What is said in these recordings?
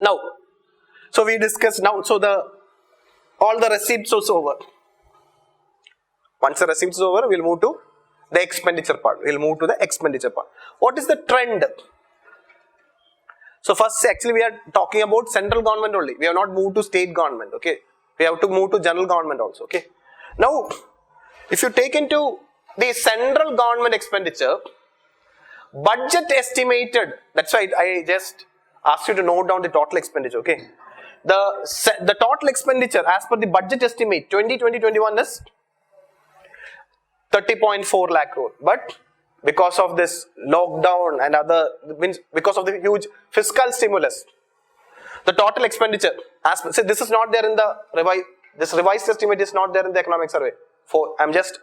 Now, so we discussed now, so all the receipts is over. Once the receipts is over, we'll move to the expenditure part. What is the trend? So first, actually, we are talking about central government only. We have not moved to state government, okay? We have to move to general government also, okay? Now, if you take into the central government expenditure, budget estimated, that's why I just asked you to note down the total expenditure, okay? The total expenditure as per the budget estimate 2020-21 is 30.4 lakh crore. But because of this lockdown and because of the huge fiscal stimulus, the total expenditure, this is not there in the revised estimate is not there in the economic survey. I'm just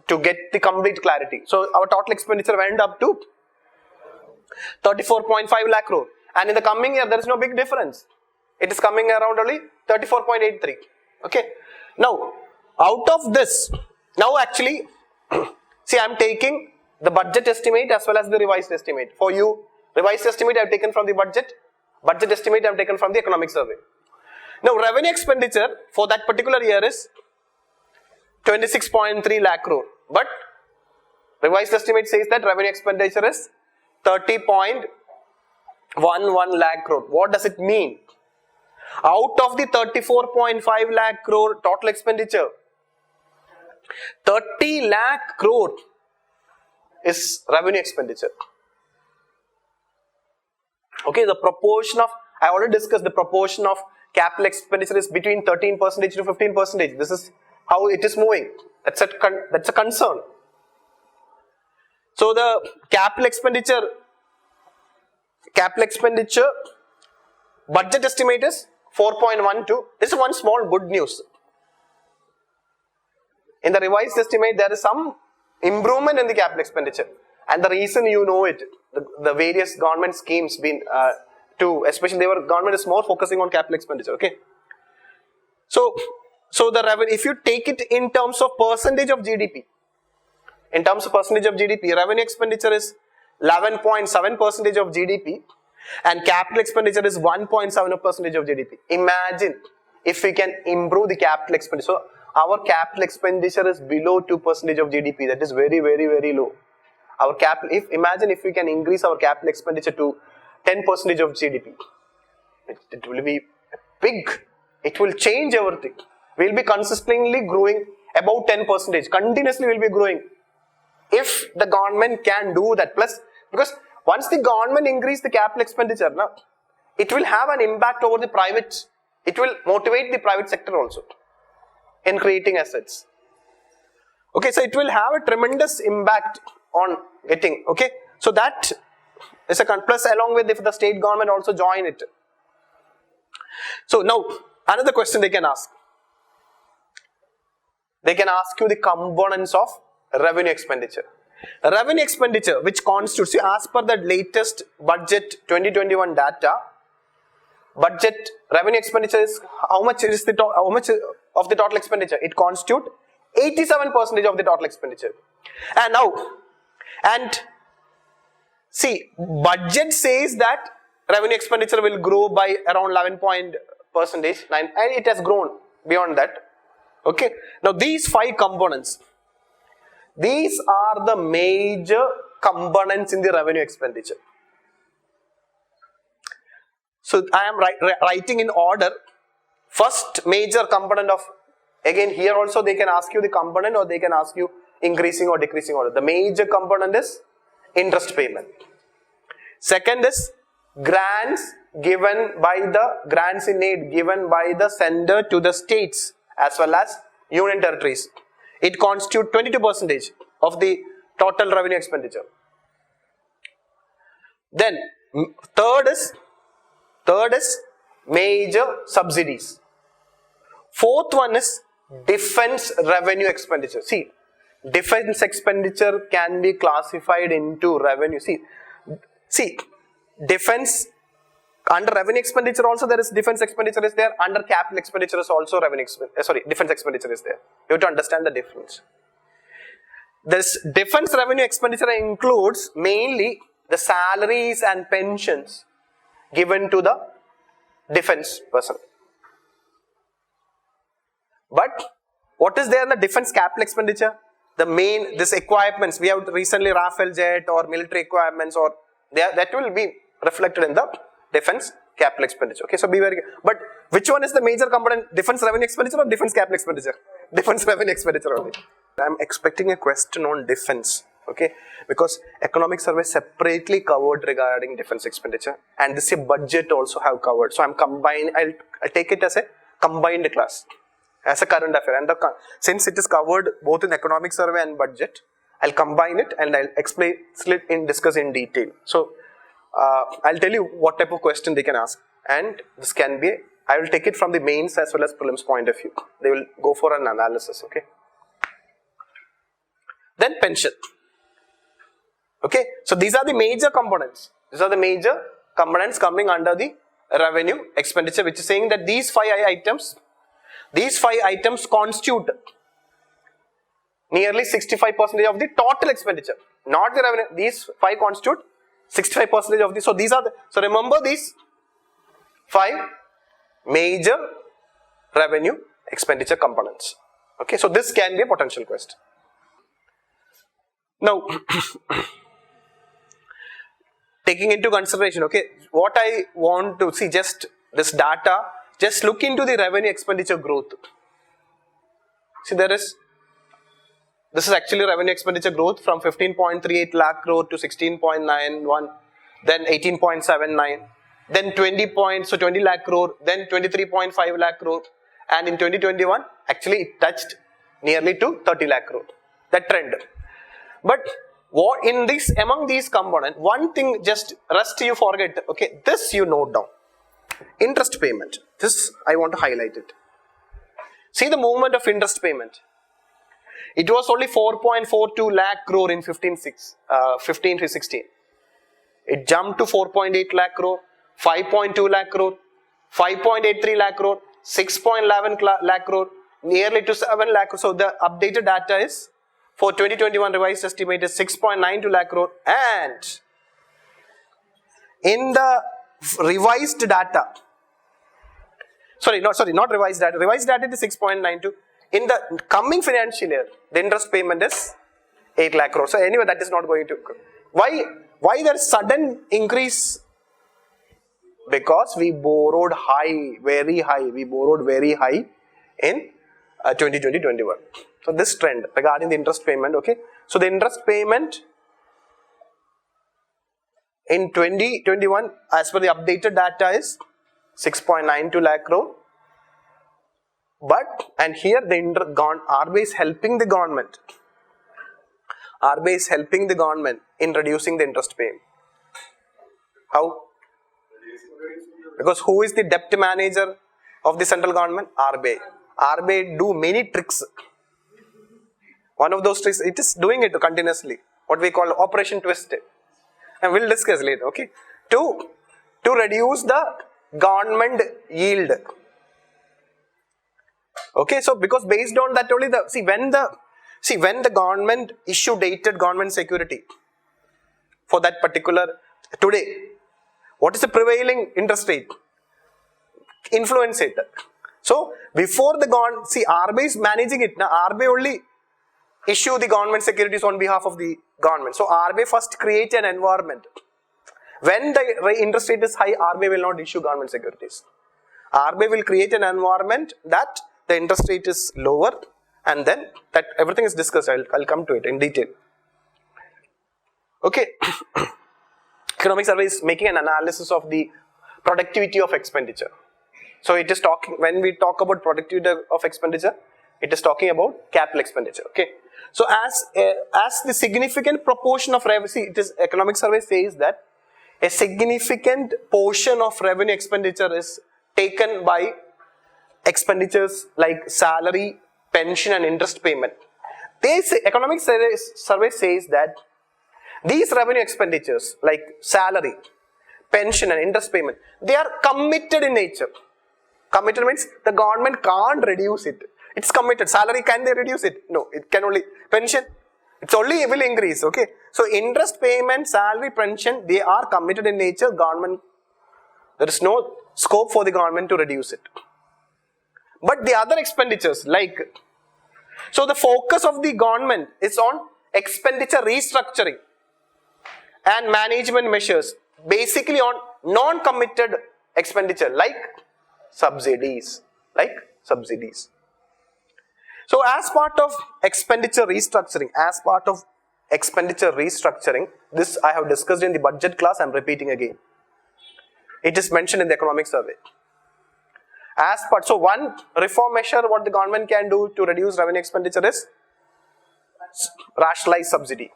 to get the complete clarity. So our total expenditure went up to 34.5 lakh crore. And in the coming year, there is no big difference. It is coming around only 34.83. Okay. Now, out of this, now actually, see, I am taking the budget estimate as well as the revised estimate. For you, revised estimate I have taken from the budget estimate I have taken from the economic survey. Now, revenue expenditure for that particular year is 26.3 lakh crore. But revised estimate says that revenue expenditure is 30.11 lakh crore. What does it mean? Out of the 34.5 lakh crore total expenditure, 30 lakh crore is revenue expenditure. Okay, the proportion of, I already discussed the proportion of capital expenditure is between 13% to 15%. This is how it is moving. That's a concern. So the capital expenditure budget estimate is 4.12. This is one small good news. In the revised estimate, there is some improvement in the capital expenditure. And the reason you know it, the various government schemes especially government is more focusing on capital expenditure, okay? So the revenue, if you take it in terms of percentage of GDP, revenue expenditure is 11.7% of GDP and capital expenditure is 1.7% of GDP. Imagine if we can improve the capital expenditure. So our capital expenditure is below 2% of GDP. That is very, very, very low. Imagine if we can increase our capital expenditure to 10% of GDP. It will be big. It will change everything. We will be consistently growing about 10%. Continuously we will be growing. If the government can do that, plus because once the government increase the capital expenditure, it will have an impact over the private. It will motivate the private sector also in creating assets. Okay, so it will have a tremendous impact on getting, okay. So that is a plus, along with if the state government also join it. So now, another question they can ask. They can ask you the components of revenue expenditure. Revenue expenditure, which constitutes, as per the latest budget 2021 data, budget revenue expenditure is how much of the total expenditure? It constitutes 87% of the total expenditure. And see, budget says that revenue expenditure will grow by around 11%, and it has grown beyond that. Okay. Now these 5 components, these are the major components in the revenue expenditure. So I am writing in order. First major component of, again here also they can ask you the component or they can ask you increasing or decreasing order. The major component is interest payment. Second is grants in aid given by the center to the states as well as union territories. It constitutes 22% of the total revenue expenditure. Then third is major subsidies. Fourth one is defense revenue expenditure. See, defense expenditure can be classified into revenue. See, defense, under revenue expenditure also there is defense expenditure is there. Under capital expenditure is also defense expenditure is there. You have to understand the difference. This defense revenue expenditure includes mainly the salaries and pensions given to the defense person. But what is there in the defense capital expenditure? The main, this equipments, we have recently Rafale jet or military equipments, or that will be reflected in the defense capital expenditure. Okay, so be very, but which one is the major component? Defense revenue expenditure or defense capital expenditure? Defense revenue expenditure only. I am expecting a question on defense, okay, because economic survey separately covered regarding defense expenditure, and this budget also have covered. So I am combined, I'll take it as a combined class, as a current affair, and since it is covered both in economic survey and budget, I'll combine it and I'll explain it in discuss in detail. So I'll tell you what type of question they can ask, and this can be, I will take it from the mains as well as prelims point of view. They will go for an analysis, okay. Then pension. Okay, so these are the major components. These are the major components coming under the revenue expenditure, which is saying that these five items constitute nearly 65% of the total expenditure, not the revenue. These five constitute 65% of the. So these are the. So remember these five major revenue expenditure components. Okay, so this can be a potential question. Now, taking into consideration, okay, what I want to see, just this data, just look into the revenue expenditure growth. See, this is actually revenue expenditure growth from 15.38 lakh crore to 16.91, then 18.79, then 20 lakh crore, then 23.5 lakh crore, and in 2021, actually it touched nearly to 30 lakh crore, that trend. But what in this, among these components, one thing just rest you forget, okay, this you note down. Interest payment, this I want to highlight it. See the movement of interest payment. It was only 4.42 lakh crore in 15 to 16. It jumped to 4.8 lakh crore, 5.2 lakh crore, 5.83 lakh crore, 6.11 lakh crore, nearly to 7 lakh crore. So the updated data is, for 2021 revised estimate is 6.92 lakh crore, and in the revised data, not revised data is 6.92. In the coming financial year, the interest payment is 8 lakh crore. So anyway, that is not going to. Why there is sudden increase? Because we borrowed very high in 2020-21. So this trend regarding the interest payment, okay. So the interest payment in 2021 as per the updated data is 6.92 lakh crore. But, and here the RBI is helping the government. RBI is helping the government in reducing the interest payment. How? Because who is the debt manager of the central government? RBI. RBI do many tricks. One of those tricks, it is doing it continuously. What we call Operation Twist. And we'll discuss later, okay. To reduce the government yield. Okay, so because based on that only when the government issue dated government security for that particular today, what is the prevailing interest rate? Influence it. So before the government, RBI is managing it now. RBI only issue the government securities on behalf of the government. So RBI first create an environment. When the interest rate is high, RBI will not issue government securities. RBI will create an environment that the interest rate is lower, and then that everything is discussed. I'll come to it in detail. Okay. Economic survey is making an analysis of the productivity of expenditure. So it is talking, when we talk about productivity of expenditure, it is talking about capital expenditure. Okay. So as the significant proportion of revenue, it is economic survey says that a significant portion of revenue expenditure is taken by expenditures like salary, pension and interest payment. Economic survey says that these revenue expenditures like salary, pension and interest payment, they are committed in nature. Committed means the government can't reduce it. It's committed. Salary, can they reduce it? No, it can only. Pension, it's only will increase. Okay. So interest payment, salary, pension, they are committed in nature. Government, there is no scope for the government to reduce it. But the other expenditures so the focus of the government is on expenditure restructuring and management measures, basically on non-committed expenditure like subsidies. So as part of expenditure restructuring, this I have discussed in the budget class, I am repeating again. It is mentioned in the economic survey. So one reform measure what the government can do to reduce revenue expenditure is rationalize subsidy.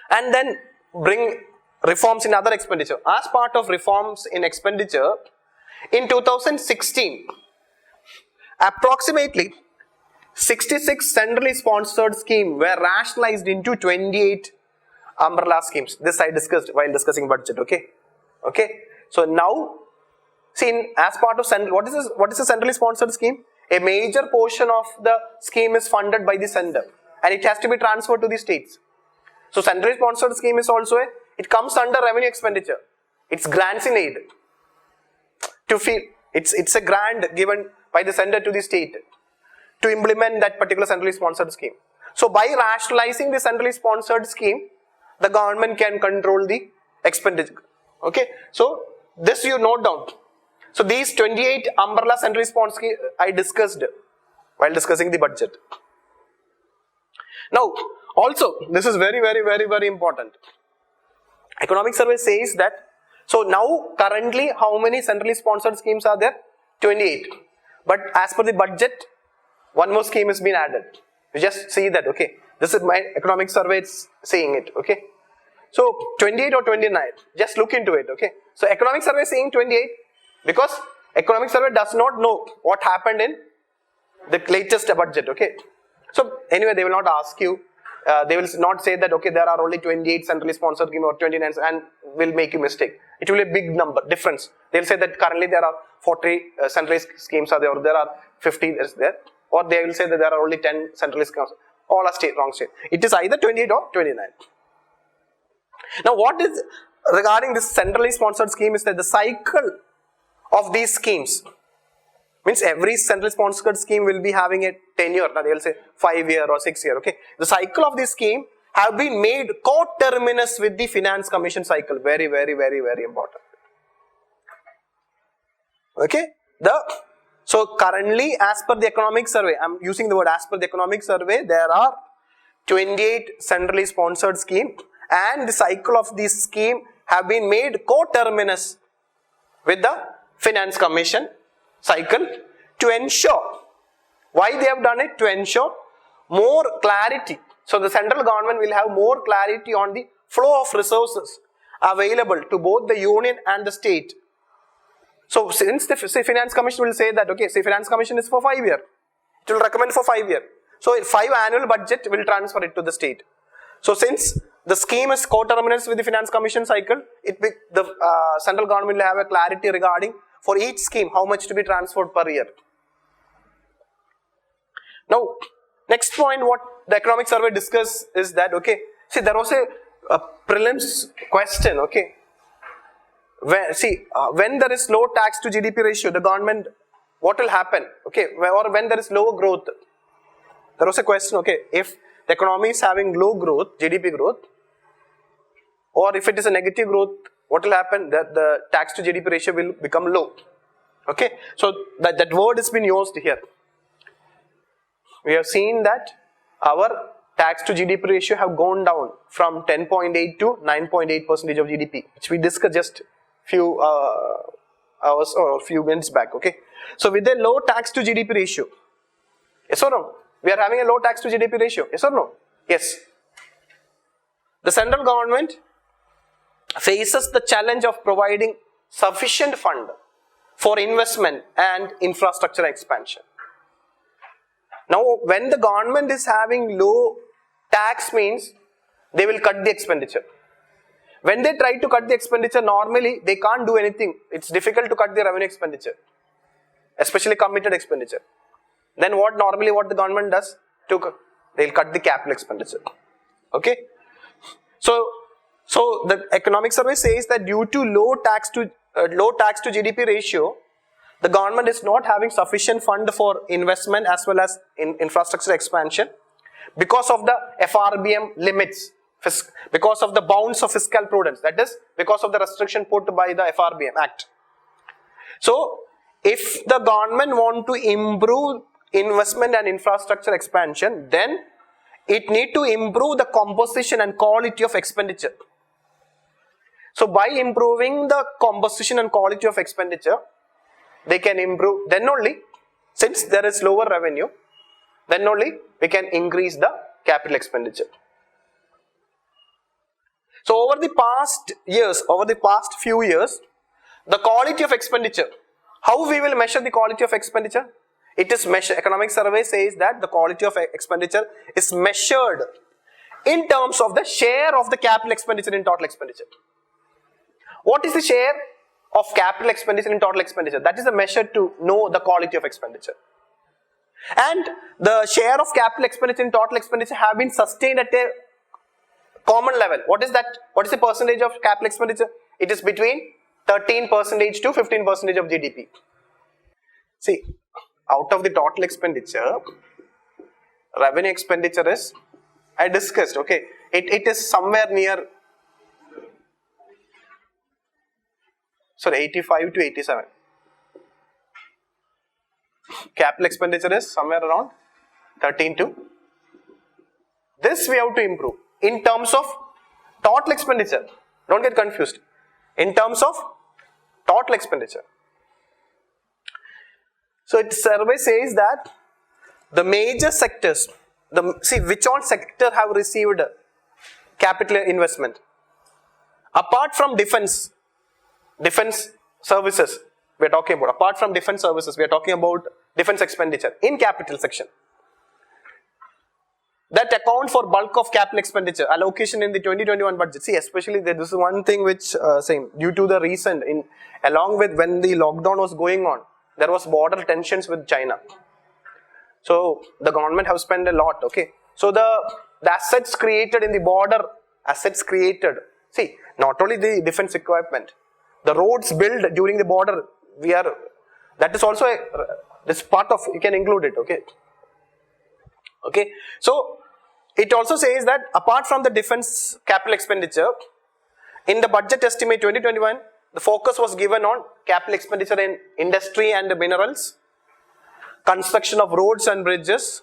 And then bring reforms in other expenditure. As part of reforms in expenditure, in 2016, approximately 66 centrally sponsored schemes were rationalized into 28 umbrella schemes. This I discussed while discussing budget. Okay. So now, see, as part of what is a centrally sponsored scheme? A major portion of the scheme is funded by the center, and it has to be transferred to the states. So centrally sponsored scheme is also it comes under revenue expenditure. It's grants in aid. It's a grant given by the center to the state to implement that particular centrally sponsored scheme. So by rationalizing the centrally sponsored scheme, the government can control the expenditure. Okay, so this you note down. So these 28 umbrella centrally sponsored schemes I discussed while discussing the budget. Now, also, this is very, very, very, very important. Economic survey says that, so now currently how many centrally sponsored schemes are there? 28. But as per the budget, one more scheme has been added. You just see that, okay. This is my economic survey, it's saying it, okay. So 28 or 29, just look into it, okay. So economic survey is saying 28 because economic survey does not know what happened in the latest budget, okay. So anyway, they will not ask you, they will not say that, okay, there are only 28 centrally sponsored schemes or 29 and will make you mistake. It will be a big number, difference. They will say that currently there are 40 centrally schemes are there, or there are 50 is there, or they will say that there are only 10 centrally schemes. All are wrong state. It is either 28 or 29. Now what is regarding this centrally sponsored scheme is that the cycle of these schemes, means every centrally sponsored scheme will be having a tenure. Now they will say 5 year or 6 year. Okay, the cycle of this scheme have been made coterminous with the finance commission cycle. Very, very, very, very important. Okay, so currently as per the economic survey, I am using the word as per the economic survey, there are 28 centrally sponsored schemes, and the cycle of this scheme have been made coterminous with the finance commission cycle to ensure, why they have done it? To ensure more clarity. So the central government will have more clarity on the flow of resources available to both the union and the state. So since the finance commission will say that, okay, say finance commission is for 5 years, it will recommend for 5 years. So 5 annual budget will transfer it to the state. So since the scheme is coterminous with the finance commission cycle, the central government will have a clarity regarding for each scheme how much to be transferred per year. Now, next point what the economic survey discuss is that, okay, see there was a prelims question, okay. When there is low tax to GDP ratio, the government, what will happen? Okay, or when there is low growth, there was a question, okay, if the economy is having low growth, GDP growth, or if it is a negative growth, what will happen? That the tax to GDP ratio will become low. Okay, so that word has been used here. We have seen that our tax to GDP ratio have gone down from 10.8 to 9.8% of GDP, which we discussed just few hours or few minutes back. Okay, so with a low tax to GDP ratio, yes or no? We are having a low tax to GDP ratio, yes or no? Yes. The central government faces the challenge of providing sufficient fund for investment and infrastructure expansion. Now, when the government is having low tax means they will cut the expenditure. When they try to cut the expenditure, normally they can't do anything. It's difficult to cut the revenue expenditure, especially committed expenditure. Then what the government does? They'll cut the capital expenditure. Okay. So the economic survey says that due to low tax to low tax to GDP ratio, the government is not having sufficient fund for investment as well as infrastructure expansion because of the FRBM limits, because of the bounds of fiscal prudence, that is because of the restriction put by the FRBM Act. So, if the government want to improve investment and infrastructure expansion, then it need to improve the composition and quality of expenditure. So, by improving the composition and quality of expenditure, they can improve, then only, since there is lower revenue, then only we can increase the capital expenditure. So, over the past few years, the quality of expenditure, how we will measure the quality of expenditure? It is measured, economic survey says that the quality of expenditure is measured in terms of the share of the capital expenditure in total expenditure. What is the share of capital expenditure in total expenditure? That is the measure to know the quality of expenditure. And the share of capital expenditure in total expenditure have been sustained at a common level. What is that? What is the percentage of capital expenditure? It is between 13% to 15% of GDP. See, out of the total expenditure, revenue expenditure is, I discussed, okay, it is somewhere near, 85 to 87. Capital expenditure is somewhere around 13 to. This we have to improve in terms of total expenditure. Don't get confused. In terms of total expenditure. So, its survey says that the major sectors, which all sector have received capital investment. Apart from defense services, we are talking about. Apart from defense services, we are talking about defense expenditure in capital section. That account for bulk of capital expenditure allocation in the 2021 budget. See, especially this is one thing which due to the recent, along with when the lockdown was going on, there was border tensions with China. So the government have spent a lot. Okay, so the assets created in the border, see, not only the defense equipment, the roads built during the border, that is also this part of, you can include it. Okay, so it also says that apart from the defense capital expenditure, in the budget estimate 2021, the focus was given on capital expenditure in industry and minerals, construction of roads and bridges,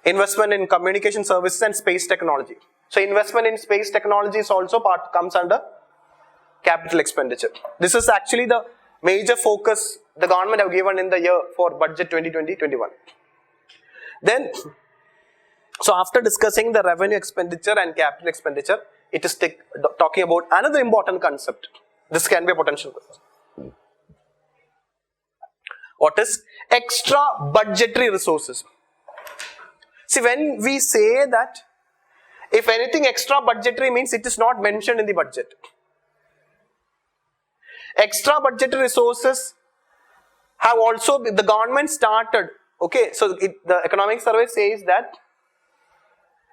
investment in communication services and space technology. So investment in space technology is also comes under capital expenditure. This is actually the major focus the government have given in the year for budget 2020-21. Then, so after discussing the revenue expenditure and capital expenditure, it is talking about another important concept. This can be a potential question. What is extra budgetary resources? See, when we say that, if anything extra budgetary means it is not mentioned in the budget. Extra budgetary resources have also, the government started, okay, so the economic survey says that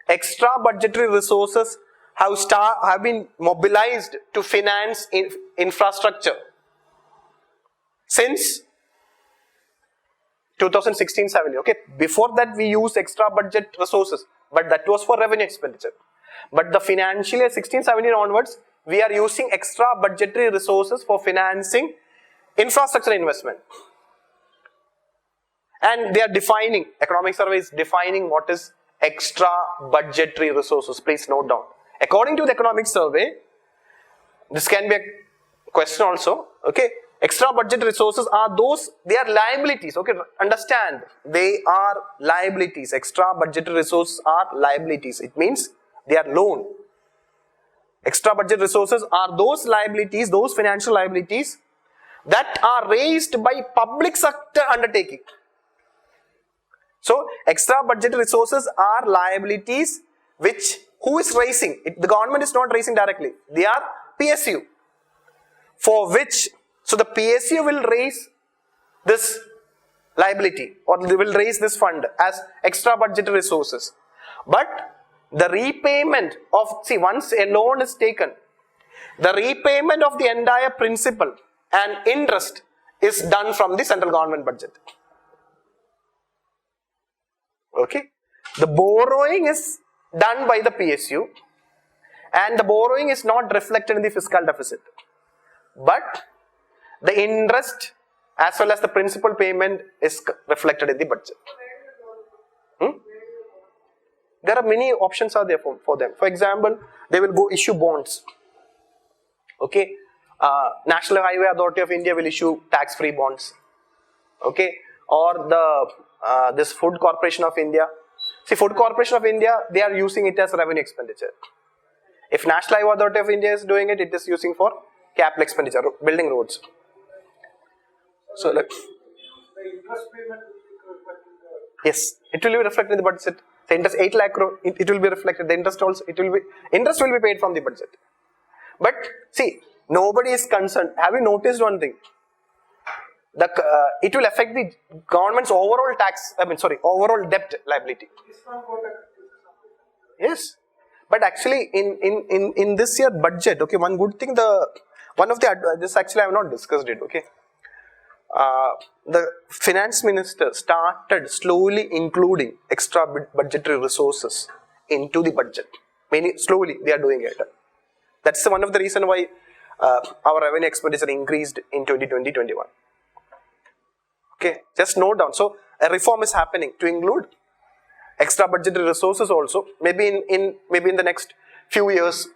extra budgetary resources have been mobilized to finance infrastructure since 2016-17. Okay, before that we used extra budget resources, but that was for revenue expenditure. But the financial year 16-17 onwards, we are using extra budgetary resources for financing infrastructure investment. And they are defining, economic survey is defining what is extra budgetary resources. Please note down. According to the economic survey, this can be a question also. Okay, extra budget resources are those, they are liabilities. Okay, understand, they are liabilities. Extra budgetary resources are liabilities. It means they are loan. Extra budget resources are those liabilities, those financial liabilities that are raised by public sector undertaking. So, extra budget resources are liabilities which, who is raising? The government is not raising directly. They are PSU. For which, so the PSU will raise this liability or they will raise this fund as extra budget resources. But the repayment of, see, once a loan is taken, the repayment of the entire principal and interest is done from the central government budget. Okay, the borrowing is done by the PSU, and the borrowing is not reflected in the fiscal deficit, but the interest as well as the principal payment is reflected in the budget. There are many options are there for them. For example, they will go issue bonds. Okay, National Highway Authority of India will issue tax-free bonds. Okay, or the this Food Corporation of India. See, Food Corporation of India, they are using it as revenue expenditure. If National Highway Authority of India is doing it, it is using for capital expenditure, building roads. So, like, yes, it will be reflected in the budget. The interest 8 lakh crore, it will be reflected. The interest also, interest will be paid from the budget. But see, nobody is concerned. Have you noticed one thing? It will affect the government's overall overall debt liability. Yes, but actually in this year budget, okay, one good thing, this actually I have not discussed it, okay. The finance minister started slowly including extra budgetary resources into the budget. Slowly they are doing it. That's one of the reason why our revenue expenditure increased in 2020-21. Okay, just note down. So a reform is happening to include extra budgetary resources also. Maybe in the next few years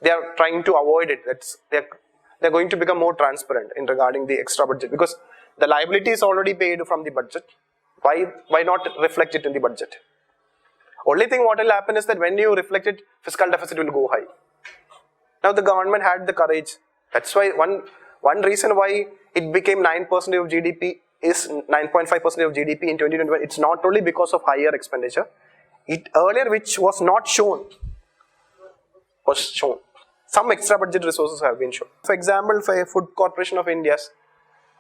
they are trying to avoid it. They're going to become more transparent in regarding the extra budget, because the liability is already paid from the budget. Why not reflect it in the budget? Only thing what will happen is that when you reflect it, fiscal deficit will go high. Now the government had the courage. That's why one reason why it became 9% of GDP is 9.5% of GDP in 2021. It's not only because of higher expenditure. It earlier, which was not shown, was shown. Some extra budget resources have been shown. For example, for Food Corporation of India,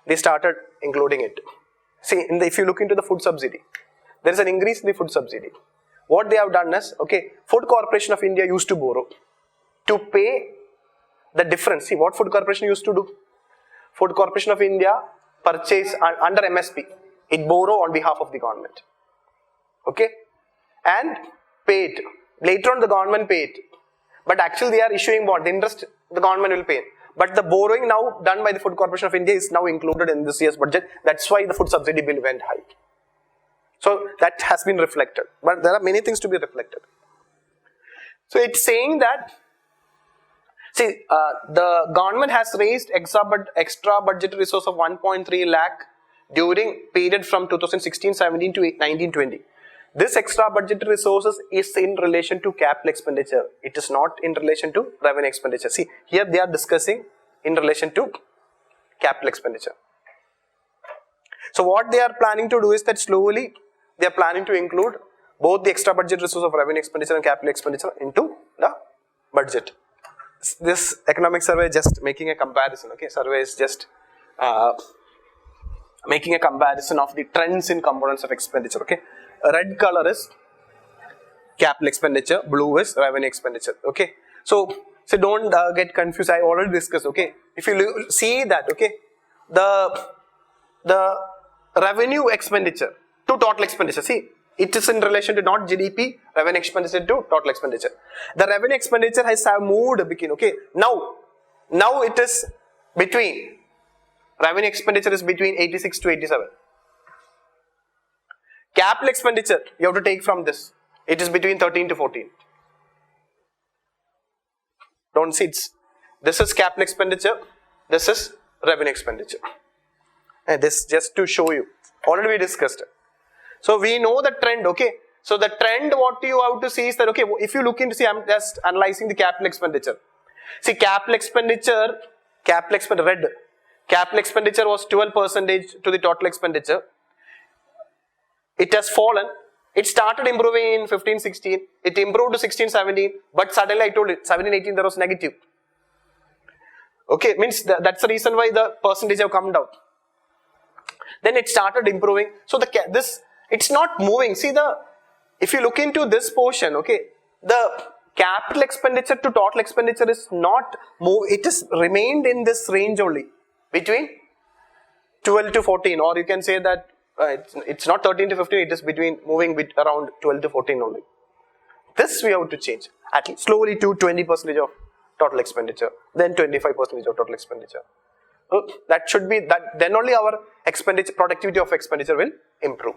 they started including it. See, if you look into the food subsidy, there is an increase in the food subsidy. What they have done is, okay, Food Corporation of India used to borrow to pay the difference. See, what Food Corporation used to do? Food Corporation of India purchase under MSP. It borrow on behalf of the government. Okay, and paid. Later on, the government paid. But actually they are issuing bond. The interest the government will pay. But the borrowing now done by the Food Corporation of India is now included in this year's budget. That's why the food subsidy bill went high. So that has been reflected. But there are many things to be reflected. So it's saying that, see, the government has raised extra budget resource of 1.3 lakh during period from 2016-17 to 19-20. This extra budget resources is in relation to capital expenditure. It is not in relation to revenue expenditure. See, here they are discussing in relation to capital expenditure. So what they are planning to do is that slowly they are planning to include both the extra budget resource of revenue expenditure and capital expenditure into the budget. This economic survey is just making a comparison. Okay, survey is just making a comparison of the trends in components of expenditure. Okay. Red color is capital expenditure, blue is revenue expenditure. Okay, so don't get confused. I already discussed. Okay, if you see that, okay, the revenue expenditure to total expenditure. See, it is in relation to not GDP, revenue expenditure to total expenditure. The revenue expenditure has moved between. Okay, now it is between revenue expenditure is between 86 to 87. Capital expenditure, you have to take from this. It is between 13 to 14. Don't see this is capital expenditure, this is revenue expenditure. And this just to show you. Already we discussed it. So we know the trend, okay. So the trend what you have to see is that, okay, if you look into, see, I'm just analyzing the capital expenditure. See, capital expenditure, red. Capital expenditure was 12% to the total expenditure. It has fallen. It started improving in 15-16. It improved to 16-17. But suddenly I told it, 17-18 there was negative. Okay, means that's the reason why the percentage have come down. Then it started improving. So it's not moving. See, if you look into this portion, okay, the capital expenditure to total expenditure is not move. It is remained in this range only. between 12 to 14, or you can say that it's not 13 to 15, it is between moving around 12 to 14 only. This we have to change at least slowly to 20% of total expenditure, then 25% of total expenditure. So that should be that, then only our expenditure, productivity of expenditure will improve.